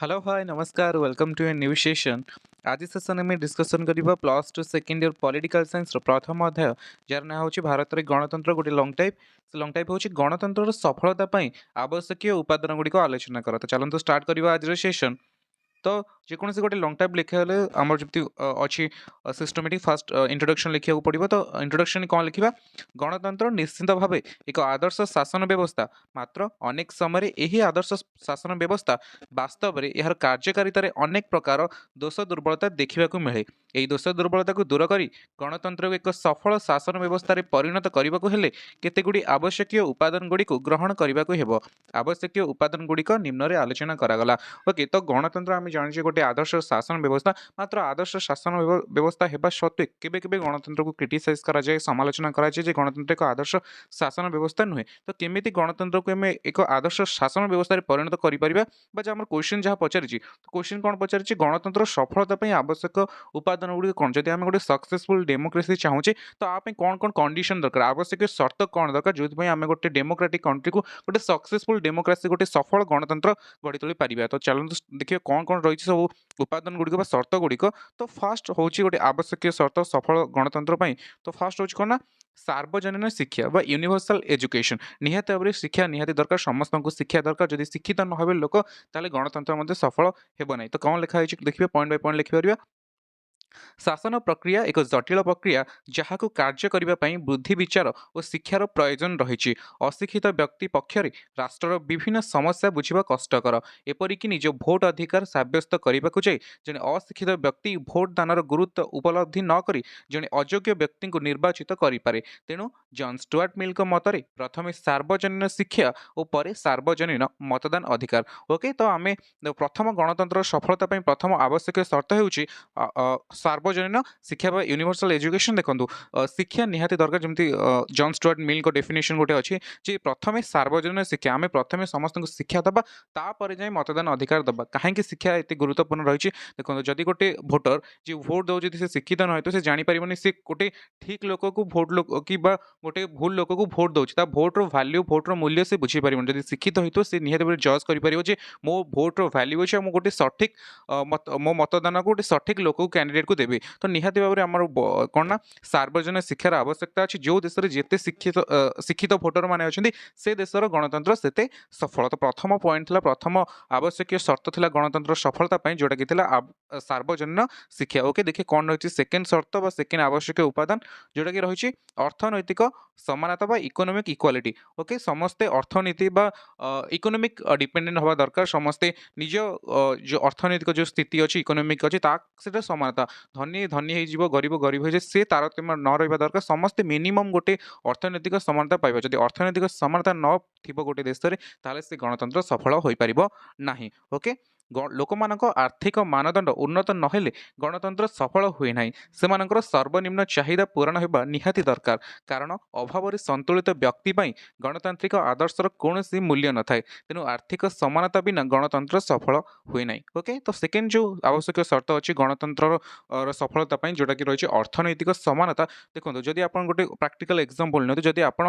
Hello hi नमस्कार welcome to a new session. आज session में डिस्कसन करिबा plus two second year political science प्रथम अध्याय जार ना होची भारत रे गणतंत्र गोटे लॉन्ग टाइप से लॉन्ग टाइप होची गणतंत्र सफलता पई आवश्यक उपादान गुडी को आलोचना करा। तो चलंतु स्टार्ट करिबा आज रे सेशन। तो जेकोसी गोटे लॉन्ग टाइप लिखा हेले आमर जति अछि सिस्टमेटिक फास्ट इंट्रोडक्शन लिखिया को पड़िबो। तो इंट्रोडक्शन कोन लिखिबा गणतंत्र निश्चित भावे एक आदर्श शासन व्यवस्था मात्र अनेक समय एही आदर्श शासन व्यवस्था वास्तव में यार कार्यकारितार अनेक प्रकार दोष दुर्बलता देखा मिले। यही दोष दुर्बलता को दूर करी गणतंत्र को एक सफल शासन व्यवस्था परिणत करने को हेले केतेगुडी आवश्यक उपादान गुड़ी को ग्रहण करने को हेबो। आवश्यक उपादान गुड़िक निम्न रे आलोचना करागला। ओके, तो गणतंत्र आम जाने गोटे आदर्श शासन व्यवस्था मात्र आदर्श शासन व्यवस्था हेबा सत्वे केबे केबे गणतंत्र को क्रिटिसाइज करा जाए, समालोचना करा जाए जे गणतंत्र एक आदर्श शासन व्यवस्था नुहे। तो केमिति गणतंत्र को आम एक आदर्श शासन व्यवस्था परिणत करि परिबा बा जे हमर क्वेश्चन जहाँ पचारिछि तो क्वेश्चन कौन पचारिछि गणतंत्र सफलता पई आवश्यक उपादान गुडी कौन जदि आम गोटे सक्सेसफुल डेमोक्रेसी चाहूचे तो आप कौन कौन कंडीशन दरकार आवश्यक शर्त कौन दरकार जो आम गोटे डेमोक्रेटिक कंट्री को गोटे सक्सेसफुल डेमोक्रेसी गोटे सफल गणतंत्र गढ़ी तोली पारिबा। तो चलନ୍ତୁ देखिए कौन कौन रही सब उपादान गुड़िक शर्त गुड़िक। तो फास्ट हूँ गोटे आवश्यक शर्त सफल गणतंत्र पई। तो फास्ट हूँ कौन ना सार्वजनीन शिक्षा बा यूनिवर्सल एजुकेशन निहाती भाव में शिक्षा निहाती दरकार समस्त को शिक्षा दरकार जदि शिक्षित न हे लोक ताले गणतंत्र मध्य सफल हेब नहीं। तो कौन लिखाई देखिए पॉइंट बाय पॉइंट लिखिपर। शासन प्रक्रिया एक जटिल प्रक्रिया जहाँ को कार्य करने ପାଇଁ बुद्धि विचार और शिक्षार प्रयोजन रही। अशिक्षित व्यक्ति पक्षरे राष्ट्र विभिन्न समस्या बुझा कष्टकर एपरिक निज भोट अधिकार सब्यस्त करने को जाए जड़े अशिक्षित व्यक्ति भोट दानर गुरुत्व उपलब्धि नक जड़े अयोग्य व्यक्ति को निर्वाचित करें। तेणु जॉन स्टुआर्ट मिल मतरे प्रथम सार्वजनीन शिक्षा और पर सार्वजनीन मतदान अधिकार। ओके, तो आम प्रथम गणतंत्र सफलता प्रथम आवश्यक शर्त होउछि सार्वजनीन शिक्षा यूनिवर्सल एजुकेशन। देखो शिक्षा निहाती दरकार जमी जॉन स्टुआर्ट मिल को डेफिनेशन गोटे अच्छी जे प्रथम सार्वजनीन शिक्षा आम प्रथम समस्त शिक्षा दबा तापर जाए मतदान अधिकार दबा। कहीं शिक्षा एत गुरुत्वपूर्ण रही। देखो जदि गोटे भोटर जी भोट दौ से शिक्षित नुहे तो जानी पारिबनी से गोटे ठीक लोक को भोट कि गोटे भूल लोक को भोट दौर भोटर भैल्यू भोटर मूल्य से बुझी पार जब शिक्षित हो सी निहत भाव जज कर मो भोटर भैल्यू अच्छे गोटे सठिक मो मतदान को गोटे सठिक लोक को कैंडिडेट को देवी। तो निहाती भाव में आमर कौन ना सार्वजनिक शिक्षार आवश्यकता अच्छी जो देश में जिते शिक्षित शिक्षित भोटर मैंने अच्छा से देशर गणतंत्र सेते सफल। तो प्रथम पॉइंट था प्रथम आवश्यक शर्त था गणतंत्र सफलता जोटा कि सार्वजनीन शिक्षा। ओके, देखिए कौन रही सेकेंड शर्त बा सेकेंड आवश्यक उपादान जोटा कि रही अर्थनैतिक समानता बा इकोनॉमिक इक्वालिटी। ओके, समस्ते अर्थनीति बा इकोनॉमिक डिपेंडेंट हवा दरकार समस्ते निज जो अर्थनैतिक जो स्थिति अच्छी इकोनॉमिक अच्छी से समानता धनी धनी हो गरीब गरीब हो से तारतम्य न रहा दरकार समस्ते मिनिमम गोटे अर्थनैतिक समानता पाइबा। जदि अर्थनैतिक समानता न थिबो गोटे देश में ताले से गणतंत्र सफल हो पारिबो नाही। ओके, लोक आर्थिक मानदंड उन्नत नहेले गणतंत्र सफल हुए ना से सर्वनिम्न चाहिदा पूरण होगा निहाती दरकार कारण अभाव संतुलित व्यक्ति गणतांत्रिक आदर्शर कौन मूल्य न थाए। तेणु आर्थिक समानता बिना गणतंत्र सफल हुए ना। ओके, तो सेकेंड जो आवश्यक शर्त अच्छी गणतंत्र सफलता जोटा कि रही अर्थनैतिक समानता। देखो जदि आप गोटे प्राक्टिकल एग्जांपल नहीं जदि आप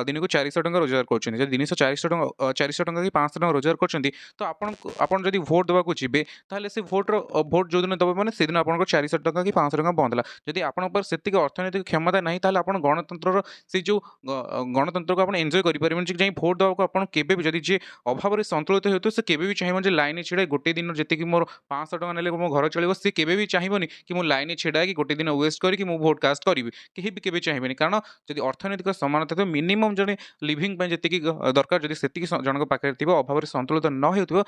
दिन को 400 टଙ୍କା रोजगार कर दिन 400 टଙ୍କା कि 500 टଙ୍କା रोजगार कर तो आपन जदि भोट देवाक जी से भोट जो दिन दबे मैंने से दिन आप 400 टଙ୍କା कि 500 टଙ୍କା बंद है। जदि आप अर्थनैतिक क्षमता नहीं ताल आप गणतंत्र से जो गणतंत्र को आप एंजॉय करें भोट देवाक आप जदि जी अभाव संतुलित हो से केवे चाहिए लाइन छिड़ा गोटे दिन जी मोर 500 टଙ୍କା ना मो घर चलो सी केवे चाहबनी कि मुझे लाइन छिड़ा कि गोटे दिन वेस्ट करके मु भोट कास्ट करी कहीं भी केवे चाहबनी कारण जदि अर्थनैतिक समानता तो मिनिमम जड़े लिविंग जी दरकार जदि से जन पाखे थी अभाव संतुलित न हो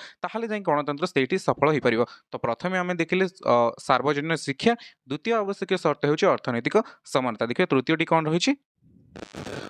गणतंत्र से सफल हो पार। तो प्रथम आम देखिले सार्वजनीन शिक्षा द्वितीय आवश्यक शर्त हो अर्थनैतिक समानता। देखिए तृतीयटी कौन रही।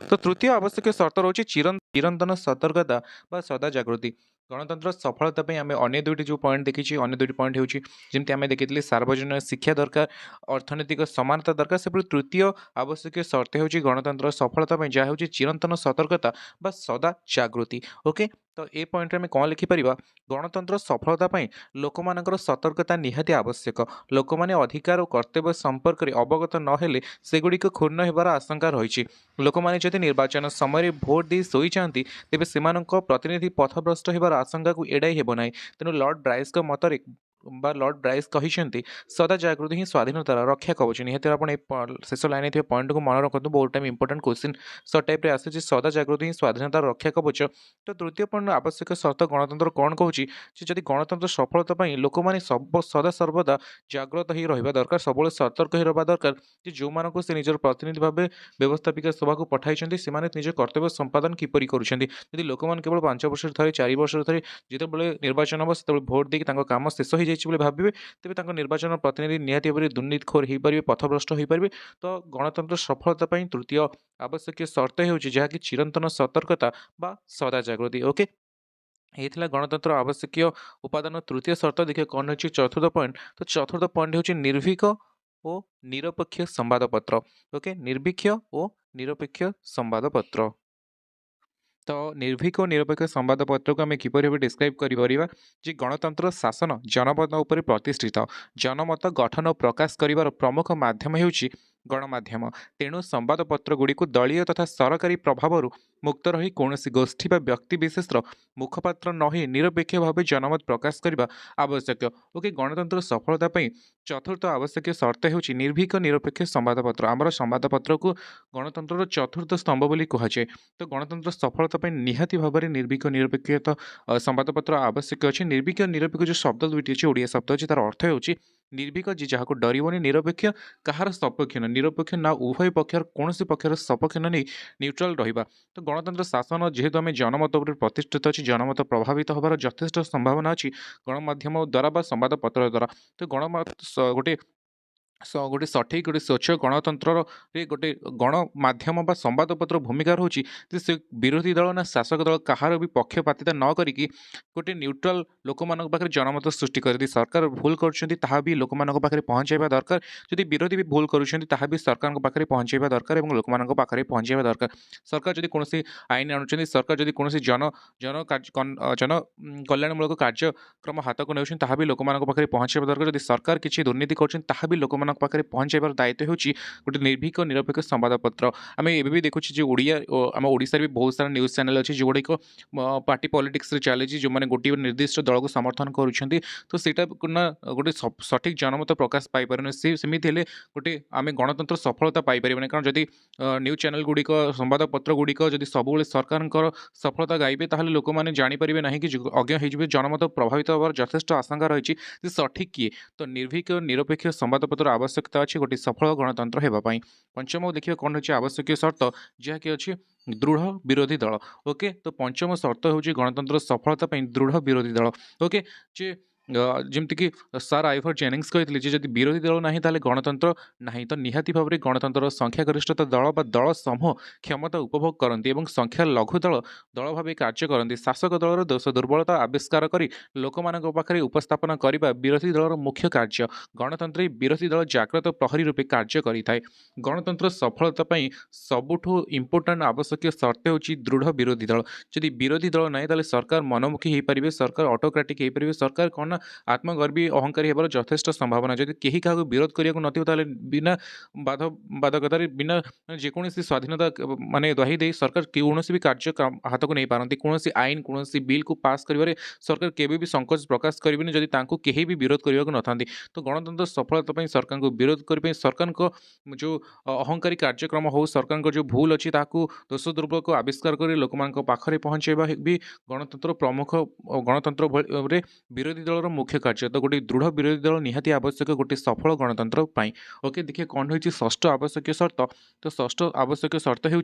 तो तृतीय आवश्यक शर्त रोचे चिरंतन सतर्कता बा सदा जागृति। गणतंत्र सफलता आम अन्य दुईटी जो पॉइंट देखी अन्य दुईटी पॉइंट होमती आम देखी सार्वजनीन शिक्षा दरकार अर्थनैतिक समानता दरकार से तृतीय आवश्यक शर्त हो गणतंत्र सफलता जहाँ हो चिरंतन सतर्कता बा सदा जागृति। ओके, तो ये पॉइंट में कौन लिखिपर गणतंत्र सफलता लोक मानकर सतर्कता निहाती आवश्यक। लोक मैंने अधिकार और कर्तव्य संपर्क में अवगत नहेले सेगुड़िक क्षुण्ण होबार आशंका रही। लोक मैंने जदि निर्वाचन समय भोट दे शोई तेबे सेमानक प्रतिनिधि पथभ्रष्ट होबार आशंका को एड़ाई हेब नाही। तेणु लॉर्ड ब्राइस मतरे बा लॉर्ड ब्राइस କହିଛନ୍ତି सदा जागृति ही स्वाधीनतार रक्षा कवच। निहाती आपण ए शेष लाइन ଥିବା पॉइंट को मन रखନ୍ତୁ, बहुत time important question short type रे आसे सदा जागृति ही स्वाधीनतार रक्षा कवच। तो तृतीय पॉइंट आवश्यक शर्त गणतंत्र कौन कहूँ जदि गणतंत्र सफलता पाई लोक मैंने सब सदा सर्वदा जाग्रत ही रहा दरकार, सब सतर्क ही रहा दरकार कि जो मानक से निजर प्रतिनिधि भाव व्यवस्थापिका सभा को पठाई से निज कर्तव्य संपादन किपरि करुँच। लोक मैंने केवल 5 वर्ष थे 4 वर्ष थे जिते निर्वाचन हम से भोट देकी काम शेष हो जाए भावे तेज निर्वाचन प्रतिनिधि निहाती भाव दुर्नीतिखोर हो पारे, पथभ्रष्ट हो पारे। तो गणतंत्र सफलता पाई तृतीय आवश्यक शर्त हो जहाँकि चिरंतन सतर्कता बा सदा जागृति। ओके, ये गणतंत्र आवश्यक उपादान तृतीय शर्त। देखिए कौन रही चतुर्थ पॉइंट। तो चतुर्थ पॉइंट हूँ निर्भीक और निरपेक्ष संवादपत्र। ओके, निर्भीक और निरपेक्ष संवादपत्र। तो निर्भीक और निरपेक्ष संवादपत्र को आम किपर भाव डिस्क्राइब कर गणतंत्र शासन जनमत उपर प्रतिष्ठित। जनमत गठन और प्रकाश कर प्रमुख मध्यम हो गणमाध्यम। तेणु संवादपत्र गुड़ी दलीय तथा सरकारी प्रभाव मुक्त रही कौन गोष्ठी बा व्यक्ति विशेष मुखपात्र नही निरपेक्ष भाव जनमत प्रकाश करने आवश्यक। ओके, गणतंत्र सफलता चतुर्थ आवश्यक शर्त हो निर्भीक निरपेक्ष संवादपत्र। आमर संवादपत्र को गणतंत्र चतुर्थ स्तंभ बोली कहुए। तो गणतंत्र सफलता निहाती भाव में निर्भीक निरपेक्ष संवादपत्र आवश्यक अच्छे। निर्भीक निरपेक्ष जो शब्द दुईटी अच्छे ओडिया शब्द अच्छे तार अर्थ हो निर्भीक जी जहाँ को डरबनी, निरपेक्ष कहार सपक्ष न, निरपेक्ष ना उभय पक्षर कौन पक्षर सपक्ष न नहीं न्यूट्राल रहा। तो गणतंत्र शासन जेहेतु आम जनमत उपर प्रतिष्ठित अच्छी जनमत प्रभावित होबार यथेष्ट संभावना अच्छी गणमाध्यम द्वारा बा संवादपत्र द्वारा। तो गणमाध्य गोटे गोटे सठिक गोटे स्वच्छ गणतंत्र गोटे गणमाध्यम बा संवादपत्र भूमिका रोचे से विरोधी दल ना शासक दल कहार भी पक्षपातिता न करिकी गोटे न्यूट्राल लोक मान पाखे जनमत सृष्टि कर। सरकार भूल कर भी लोक मान पाखे पहुँचाइबा दरकार, जदि विरोधी भी भूल कर भी सरकार पाखे पहुँचाइबा दरकार और लोक मान पाखे पहुँचाइबा दरकार। सरकार जदि कौन आईन आणुଛନ୍ତି, सरकार जदि कौन जन जन जन कल्याणमूलक कार्यक्रम हाथ को नौकरी भी लोक मान पाखे पहुँचाइबा दरकार। जदि सरकार किसी दुर्नीति कर भी लोक पाखे पहुँचाइबार दायित्व होची गोटे निर्भीक और निरपेक्ष संवादपत्र। आम ए भी देखुचे जो ओडिया आम ओडिशा भी बहुत सारा न्यूज चैनल अच्छी जो गुड़िक पार्टी पॉलिटिक्स चली जो मैंने गोटे निर्दिष्ट दल को समर्थन करुँच। तो सीटा ना गोटे सठिक जनमत प्रकाश पाइपर सेमती गोटे आम गणतंत्र सफलता पाइपर। कारण जदि न्यूज चैनल गुड़िक संवादपत्र गुड़िक जदि सब सरकार सफलता गाइबे ताहले लोक मैंने जानीपारे ना कि अज्ञ हो जनमत प्रभावित होवार यथेष्ट आशंका रही सठिक किए। तो निर्भीक और निरपेक्ष संवादपत्र आवश्यकता अच्छी गोटे सफल गणतंत्र होगापी। पंचम देखिए कौन रही आवश्यक शर्त जहाँकि अच्छी दृढ़ विरोधी दल। ओके, तो पंचम शर्त हूँ गणतंत्र सफलता दृढ़ विरोधी दल। ओके, जे जमीक सार आइवर जेनिंग्स कहते जब विरोधी दल ना ताले गणतंत्र ना। तो निहाती भाव में गणतंत्र संख्यागरिष्ठता दल बा दल समूह क्षमता उपभोग करती और संख्या लघु दल दल भाव कार्य करती। शासक दलर दोष दुर्बलता आविष्कार कर लोक पाखे उपस्थापन करने विरोधी दलर मुख्य कार्य। गणतंत्र विरोधी दल जाग्रत प्रहरी रूपे कार्य करें। गणतंत्र सफलता सबुठ इम्पोर्टाट आवश्यक शर्त हूँ दृढ़ विरोधी दल। जदि विरोधी दल ना ताले सरकार मनमुखी हो पारे, सरकार ऑटोक्रेटिक हो पारे, सरकार कौन आत्मगर्वी अहंकारी होबार यथेष्ट संभावना। जदि कहीं क्या विरोध करने नथिबो बिना बाधकतार बिना जेकोसी स्वाधीनता माने दही दे सरकार कौन भी कार्य हाथ को नहीं पारती। कौन आईन कौन बिल को पास कर सरकार केवे भी संकोच प्रकाश करेंगे जदि कहीं भी विरोध करने न था। तो गणतंत्र सफलता सरकार को विरोध करने सरकार को जो अहंकारी कार्यक्रम हो, सरकार को जो भूल अच्छी दोष दुर्बल को आविष्कार कर लोक पाखे पहुँचाइबा भी गणतंत्र प्रमुख गणतंत्र विरोधी दलर मुख्य कार्य। तो गोटे दृढ़ विरोधी दल निहाती आवश्यक गोटे सफल गणतंत्र पाई। ओके, देखिए कौन रही षष्ठ आवश्यक शर्त। तो षष्ठ आवश्यक शर्त हूँ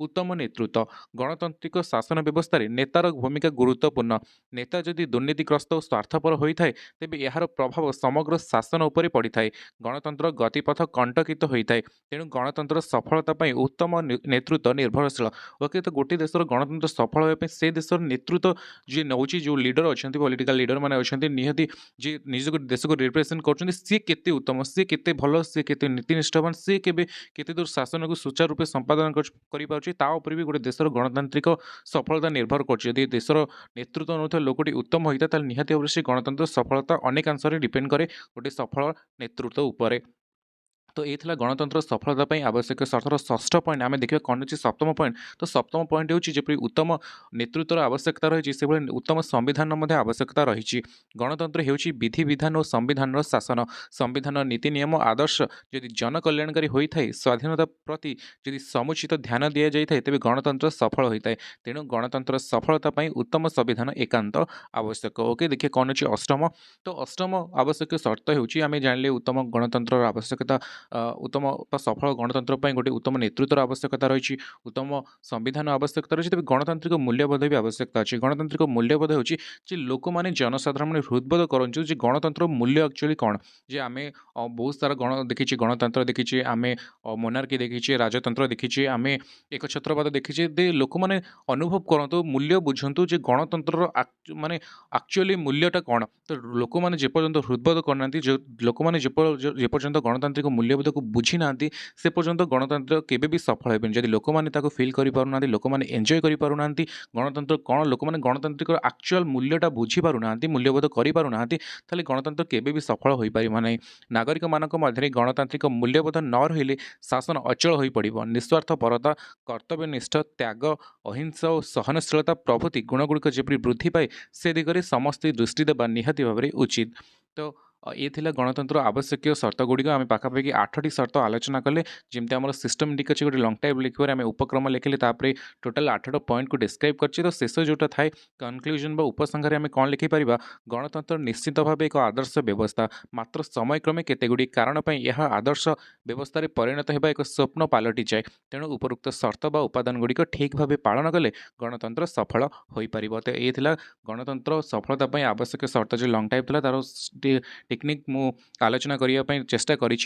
उत्तम नेतृत्व। गणतांत्रिक शासन व्यवस्था नेतार भूमिका गुरुत्वपूर्ण। नेता जदि दुर्नीतिग्रस्त और स्वार्थपर होता है तेज यार प्रभाव समग्र शासन उपर पड़ी था। गणतंत्र गतिपथ कंटकित होता है। तेणु गणतंत्र सफलता उत्तम नेतृत्व निर्भरशील। ओके, तो गोटे देशर गणतंत्र सफल होगा से देशर नेतृत्व जी नौ जो लीडर अच्छा पॉलिटिकल लीडर मैंने अच्छा निहाती जी निज देश को रिप्रेजेंट कर सी केते उत्तम, सी केते भल, सी केते नीतिनिष्ठावान, सी केते दूर शासन को सुचारू रूपे संपादन कर भी गोटे देशर गणतांत्रिक सफलता निर्भर कर। देशर नेतृत्व नौ लोकटी उत्तम होता है निहाती भाव से गणतंत्र सफलता अनेकांश डिपेंड करे गोटे सफल नेतृत्व उपरे। तो ये थिला गणतंत्र सफलता ପାଇଁ आवश्यक शर्तर षष्ठ पॉइंट आम देखा कौन अच्छी सप्तम पॉइंट तो सप्तम पॉइंट होपरि उत्तम नेतृत्वर आवश्यकता रही से उत्तम संविधान आवश्यकता रही गणतंत्र हो विधि विधान और संविधान शासन संविधान नीति नियम आदर्श जदि जनकल्याणकारी होता है स्वाधीनता प्रति जदि समुचित ध्यान दि जाए तेज गणतंत्र सफल होता है तेणु गणतंत्र सफलता ପାଇଁ उत्तम संविधान एकांत आवश्यक ओके देखिए कौन अच्छी अष्टम तो अष्टम आवश्यक शर्त होमें जान उत्तम गणतंत्र आवश्यकता उत्तम सफल गणतंत्र गोटे उत्तम नेतृत्वर आवश्यकता रही उत्तम संविधान आवश्यकता रही तेज गणतांत्रिक मूल्यबोध भी आवश्यकता अच्छी गणतांत्रिक मूल्यबोध हो लोक मैंने जनसाधारण हृदबोध करूँ जे गणतंत्र मूल्य एक्चुअली कौन जे आम बहुत सारा गण देखी गणतंत्र देखी आम मोनार्की देखी राजतंत्र देखी आम एक छत्रवाद देखी दे लोक मैंने अनुभव करतु मूल्य बुझंतु जे गणतंत्र माने एक्चुअली मूल्यटा कौन तो लोक मैंने जेपर्यंत हृदबोध करना लोक मैंने जेपर्यंत गणतांत्रिक मूल्यबोध को बुझी ना से पर्यंत गणतंत्र केबे भी सफल होबेनि जदि लोक मैंने फिल करें लोक मैंने एंजॉय करें गणतंत्र कौन लोक मैंने गणतांत्रिक एक्चुअल मूल्यटा बुझी पारुना मूल्यबोध करें ताले गणतंत्र केबे भी सफल हो पारिबा नहीं नागरिक मानक मध्य गणतांत्रिक मूल्यबोध न रहिले शासन अचल हो पड़ो निस्वार्थपरता कर्तव्यनिष्ठ त्याग अहिंसा और सहनशीलता प्रभृति गुणगुड़िक जेपरि वृद्धि पाए से दिगरे समस्ते दृष्टि देवा निहाती भाव उचित तो ये थिला गणतंत्र आवश्यक शर्त गुड़िक आम पाखापाखि 8टी शर्त आलोचना कले जमी आम सिस्टमेटिक अच्छे गोटे लंग टाइप लिखे आम उपक्रम लिखिले टोटाल 8टा पॉइंट को डिस्क्राइब कर शेष जोटा थाए कनक्लूजन उपसंहार आम कौन लिखिपर गणतंत्र निश्चित भाव एक आदर्श व्यवस्था मात्र समयक्रमे केतेगुड़ी कारण यह आदर्श व्यवस्था परिणत होगा एक स्वप्न पलटि जाए तेणु उपरोक्त शर्त व उपादान गुड़िक ठीक भाव पालन कले गणतंत्र सफल हो पार तो ये गणतंत्र सफलता आवश्यक शर्त जो लंग टाइप था तार टेक्निक मु आलोचना करने चेष्टा करी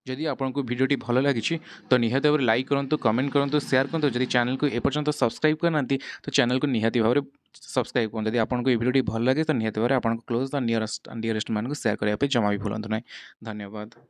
जदि आपको भिडियोटी भल लगी तो निहाती भाव लाइक करूँ कमेंट करूँ शेयर करूँ जदि चैनल को एपर्यंत सब्सक्राइब करना तो चैनल को निहाती भाव सब्सक्राइब करूँ जदि आपको भिडियोटी भल लगे तो निहाती भाव आपको क्लोज द नियरेस्ट मान शेयर करने जमा भी भूलु ना धन्यवाद।